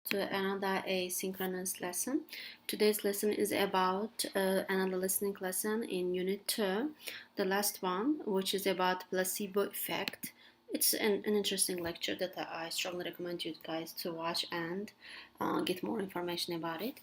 to another asynchronous lesson. Today's lesson is about another listening lesson in Unit 2, the last one, which is about placebo effect. It's an interesting lecture that I strongly recommend you guys to watch and get more information about it.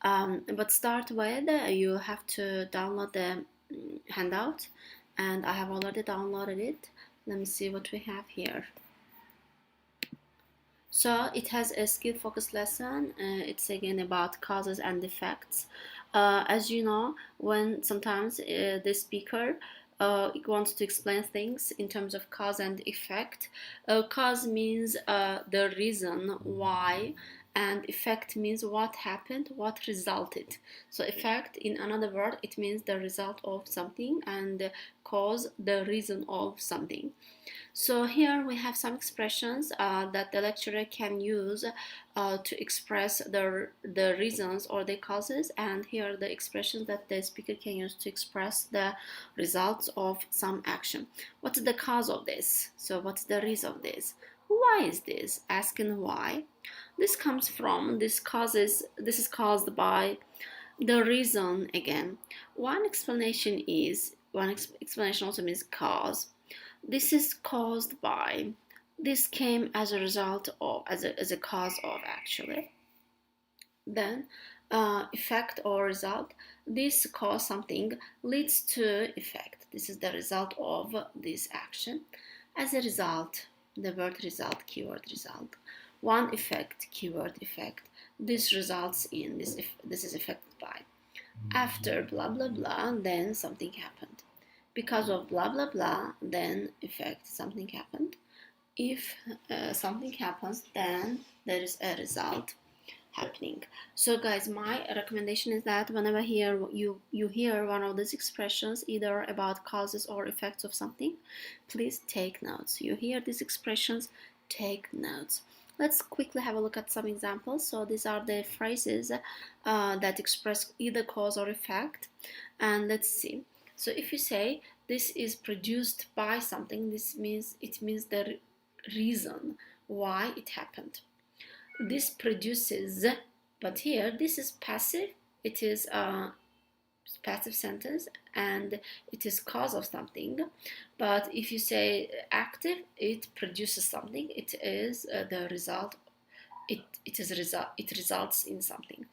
But start with, you have to download the handout, and I have already downloaded it. Let me see what we have here. So it has a skill focused lesson. It's again about causes and effects. As you know, when sometimes the speaker wants to explain things in terms of cause and effect, cause means the reason why, and effect means what happened, what resulted. So effect, in another word, it means the result of something, and cause, the reason of something. So here we have some expressions that the lecturer can use to express the reasons or the causes, and here are the expressions that the speaker can use to express the results of some action. What's the cause of this? So what's the reason of this? Why is this? Asking why. This comes from, this is caused by the reason again. One explanation also means cause. This is caused by, this came as a result of, as a cause of actually. Then effect or result, this cause something leads to effect. This is the result of this action. As a result, the word result, keyword result. One effect, keyword effect. This results in, this is affected by. After blah blah blah, then something happened. Because of blah blah blah, then effect, something happened. If something happens, then there is a result happening. So guys, my recommendation is that whenever you hear one of these expressions, either about causes or effects of something, please take notes. You hear these expressions, take notes. Let's quickly have a look at some examples. So these are the phrases that express either cause or effect, and let's see. So if you say this is produced by something, this means the reason why it happened. This produces, but here this is passive. It is a passive sentence and it is cause of something. But if you say active, it produces something. It is the result. It results in something.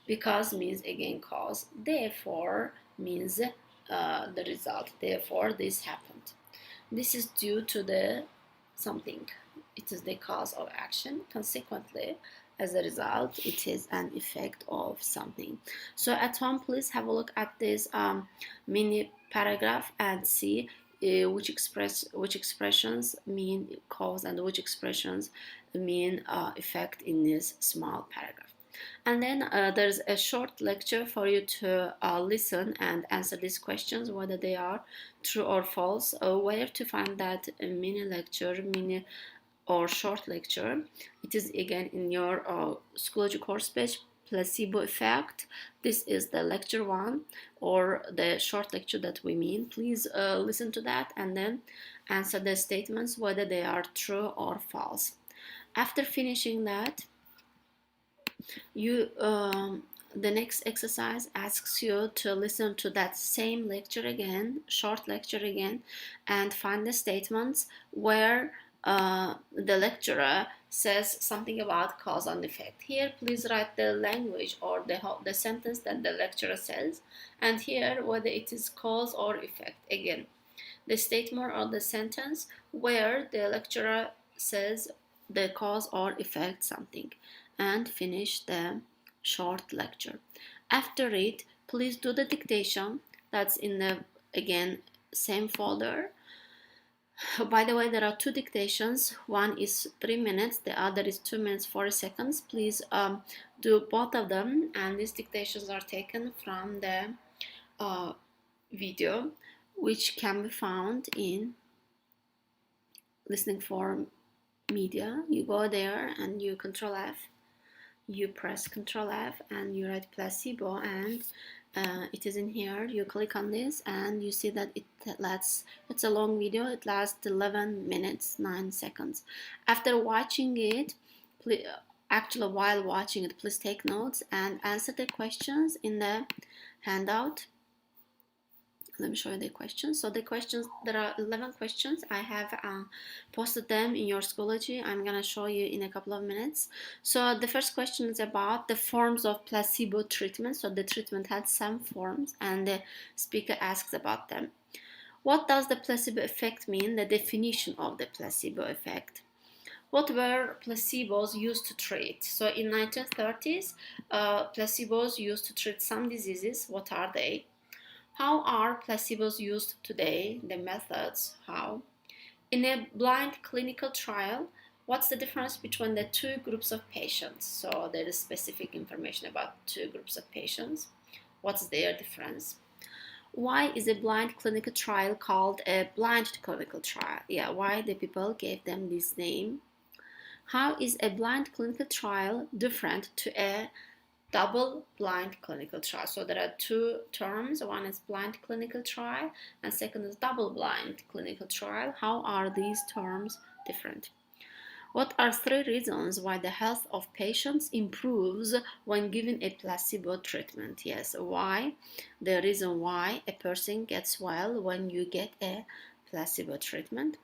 Because means again cause, therefore means the result, therefore this happened. This is due to the something, it is the cause of action, consequently as a result it is an effect of something. So at home, please have a look at this mini paragraph and see which expressions mean cause and which expressions mean effect in this small paragraph. And then there's a short lecture for you to listen and answer these questions, whether they are true or false. Where to find that mini lecture, mini or short lecture? It is again in your Schoology course page, Placebo Effect. This is the lecture 1 or the short lecture that we mean. Please listen to that and then answer the statements whether they are true or false. After finishing that, the next exercise asks you to listen to that same lecture again, short lecture again, and find the statements where the lecturer says something about cause and effect. Here, please write the language or the sentence that the lecturer says, and here whether it is cause or effect. Again, the statement or the sentence where the lecturer says the cause or effect something, and finish the short lecture. After it, please do the dictation. That's in the, again, same folder. By the way, there are 2 dictations. One is 3 minutes, the other is 2 minutes 40 seconds. Please do both of them, and these dictations are taken from the video, which can be found in Listening for Media. You go there and you Control F. You press Control F and you write placebo, and it is in here. You click on this and you see that it's a long video. It lasts 11 minutes 9 seconds. After watching it, Actually, while watching it, please take notes and answer the questions in the handout. Let me show you the questions. So the questions, there are 11 questions. I have posted them in your Schoology. I'm gonna show you in a couple of minutes. So the first question is about the forms of placebo treatment. So the treatment had some forms and the speaker asks about them. What does the placebo effect mean? The definition of the placebo effect. What were placebos used to treat? So in 1930s, placebos used to treat some diseases. What are they? How are placebos used today? The methods, how? In a blind clinical trial, what's the difference between the two groups of patients? So there is specific information about two groups of patients. What's their difference? Why is a blind clinical trial called a blind clinical trial? Yeah, why the people gave them this name? How is a blind clinical trial different to a double-blind clinical trial? So there are two terms. One is blind clinical trial and second is double-blind clinical trial. How are these terms different? What are three reasons why the health of patients improves when given a placebo treatment? Yes, why? The reason why a person gets well when you get a placebo treatment.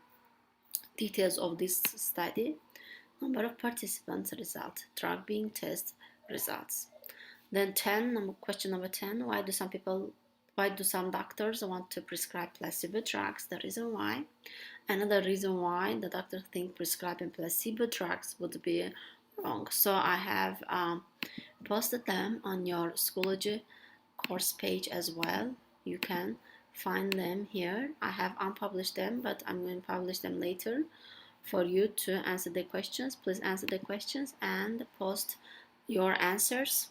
Details of this study. Number of participants, result, drug being tested, results. Then question number 10, why do some doctors want to prescribe placebo drugs? The reason why. Another reason why the doctor think prescribing placebo drugs would be wrong. So I have posted them on your Schoology course page as well. You can find them here. I have unpublished them, but I'm going to publish them later for you to answer the questions. Please answer the questions and post your answers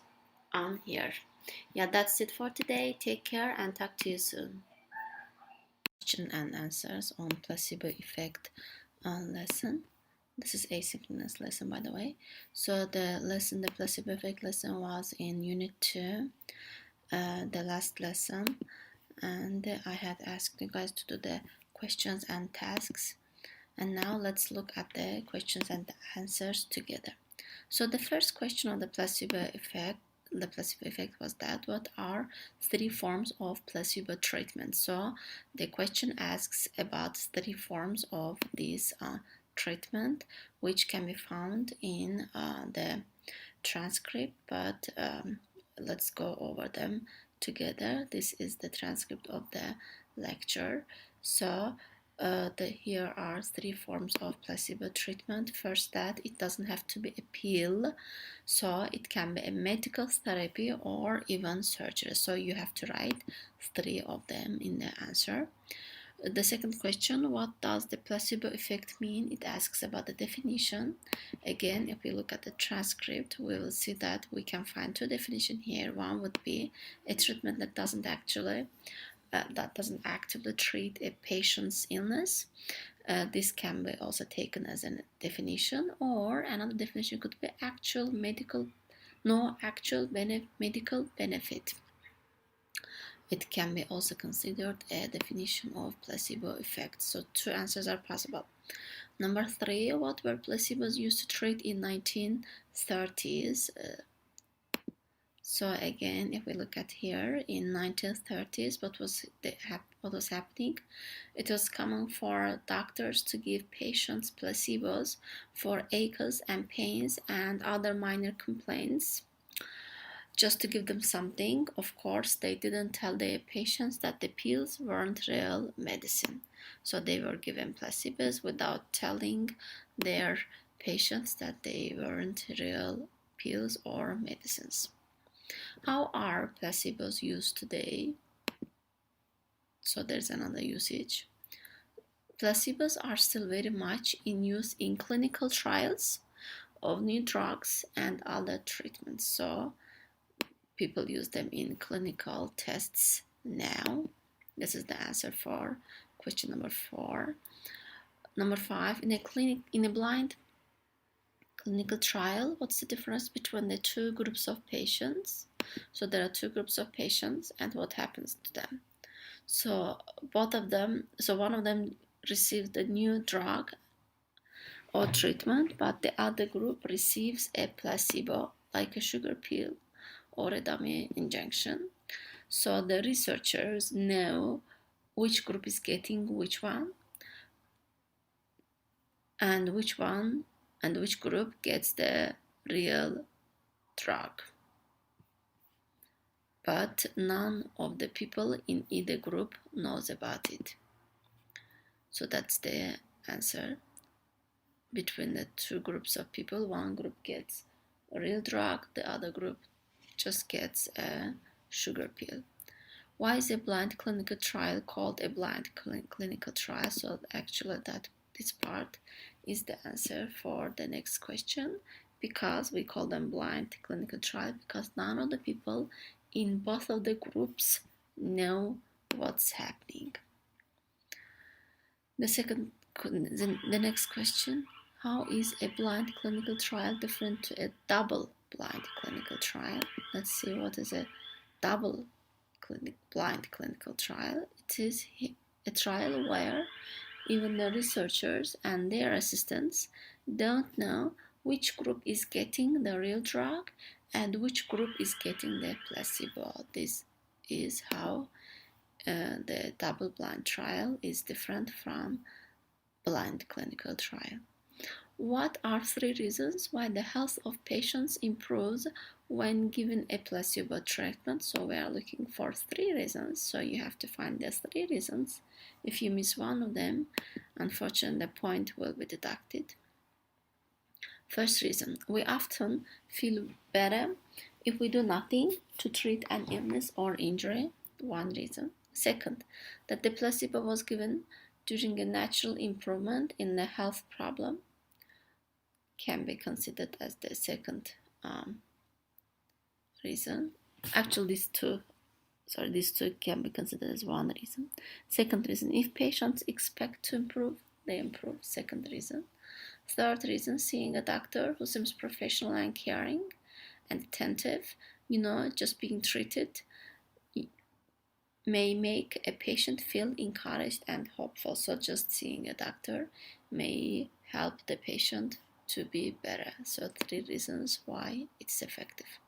on here. Yeah, that's it for today. Take care and talk to you soon. Question and answers on placebo effect lesson. This is asynchronous lesson, by the way. So the placebo effect lesson was in unit 2, the last lesson, and I had asked you guys to do the questions and tasks. And now let's look at the questions and the answers together. So the first question on the placebo effect was that what are three forms of placebo treatment? So the question asks about three forms of this treatment, which can be found in the transcript, but let's go over them together. This is the transcript of the lecture. So here are three forms of placebo treatment. First, that it doesn't have to be a pill, so it can be a medical therapy or even surgery. So you have to write three of them in the answer. The second question, what does the placebo effect mean? It asks about the definition. Again, if we look at the transcript, we will see that we can find two definitions here. One would be a treatment that doesn't actively treat a patient's illness. This can be also taken as a definition, or another definition could be no actual medical benefit. It can be also considered a definition of placebo effect. So two answers are possible. Number 3, what were placebos used to treat in 1930s? So again, if we look at here in 1930s, what was happening? It was common for doctors to give patients placebos for aches and pains and other minor complaints, just to give them something. Of course, they didn't tell their patients that the pills weren't real medicine. So they were given placebos without telling their patients that they weren't real pills or medicines. How are placebos used today? So there's another usage. Placebos are still very much in use in clinical trials of new drugs and other treatments. So people use them in clinical tests now. This is the answer for question number 4. Number 5, in a blind clinical trial, what's the difference between the two groups of patients? So there are two groups of patients, and what happens to them? So one of them received a new drug or treatment, but the other group receives a placebo, like a sugar pill or a dummy injection. So the researchers know which group is getting which one, and which group gets the real drug. But none of the people in either group knows about it. So that's the answer. Between the two groups of people, one group gets a real drug, the other group just gets a sugar pill. Why is a blind clinical trial called a blind clinical trial? So actually this part is the answer for the next question. Because we call them blind clinical trial, because none of the people in both of the groups know what's happening. The next question: how is a blind clinical trial different to a double-blind clinical trial? Let's see what is a blind clinical trial. It is a trial where even the researchers and their assistants don't know which group is getting the real drug and which group is getting the placebo. This is how the double-blind trial is different from blind clinical trial. What are 3 reasons why the health of patients improves when given a placebo treatment? So we are looking for 3 reasons. So you have to find the 3 reasons. If you miss one of them, unfortunately, the point will be deducted. First reason: we often feel better if we do nothing to treat an illness or injury. One reason. Second, that the placebo was given during a natural improvement in the health problem can be considered as the second reason. Actually, these two can be considered as one reason. Second reason: if patients expect to improve, they improve. Second reason. Third reason: seeing a doctor who seems professional and caring and attentive, just being treated, may make a patient feel encouraged and hopeful. So just seeing a doctor may help the patient to be better. So 3 reasons why it's effective.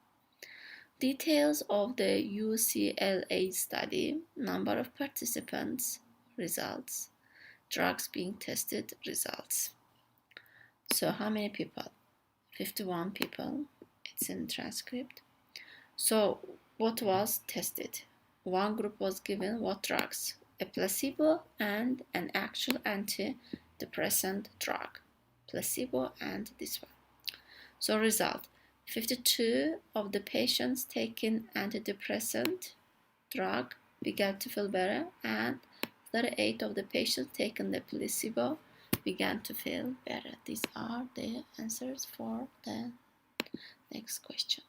Details of the UCLA study: number of participants, results, drugs being tested, results. So how many people? 51 people. It's in transcript. So what was tested? One group was given what drugs? A placebo and an actual antidepressant drug. Placebo and this one. So result: 52 of the patients taking antidepressant drug began to feel better, and 38 of the patients taking the placebo began to feel better. These are the answers for the next question.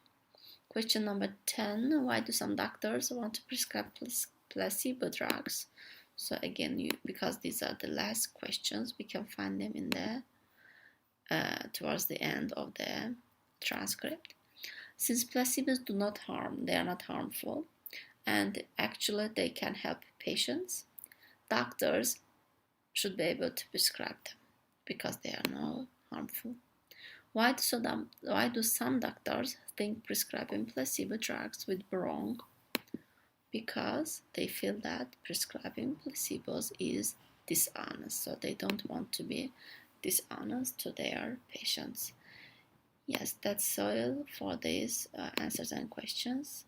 Question number 10. Why do some doctors want to prescribe placebo drugs? So again, because these are the last questions, we can find them in the towards the end of the transcript. Since placebos do not harm, they are not harmful, and actually they can help patients, doctors should be able to prescribe them because they are not harmful. Why do some doctors think prescribing placebo drugs would be wrong? Because they feel that prescribing placebos is dishonest, so they don't want to be dishonest to their patients. Yes, that's all for these answers and questions.